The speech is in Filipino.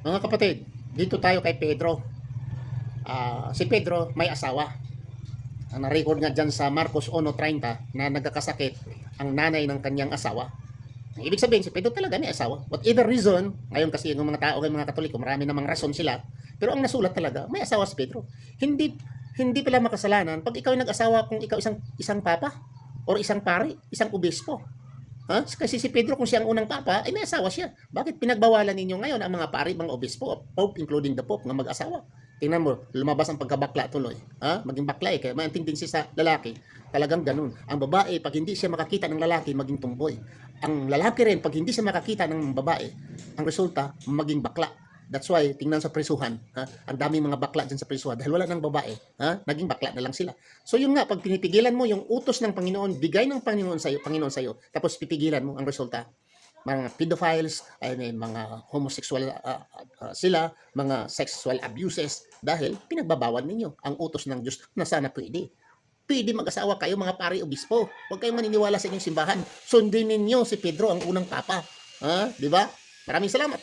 Mga kapatid, dito tayo kay Pedro. Si Pedro may asawa. Ang na-record nga dyan sa Marcos 1:30 na nagkakasakit ang nanay ng kanyang asawa. Ibig sabihin, si Pedro talaga may asawa. Whatever reason, ngayon kasi yung mga tao, yung mga Katoliko, marami namang rason sila. Pero ang nasulat talaga, may asawa si Pedro. Hindi hindi pala makasalanan pag ikaw ay nag-asawa kung ikaw isang papa or isang pari, isang obispo. Ha? Kasi si Pedro kung siya ang unang papa, ay may asawa siya. Bakit pinagbawalan ninyo ngayon ang mga pari, mga obispo, pope, including the pope, na mag-asawa? Tingnan mo, lumabas ang pagkabakla tuloy. Ha? Maging bakla kaya maintindihan siya sa lalaki. Talagang ganun. Ang babae, pag hindi siya makakita ng lalaki, maging tumboy. Ang lalaki rin, pag hindi siya makakita ng babae, ang resulta, maging bakla. That's why, tingnan sa prisuhan, ha? Ang daming mga bakla dyan sa prisuhan dahil wala nang babae, ha? Naging bakla na lang sila. So yun nga, pag pinipigilan mo yung utos ng Panginoon, bigay ng Panginoon sa'yo, tapos pipigilan mo ang resulta, mga pedophiles, ay mga homosexual sila, mga sexual abuses, dahil pinagbabawal ninyo ang utos ng Diyos na sana pwede. Pwede mag-asawa kayo mga pari obispo. Huwag kayong maniniwala sa inyong simbahan. Sundin ninyo si Pedro ang unang papa. Ha? Di ba? Maraming salamat.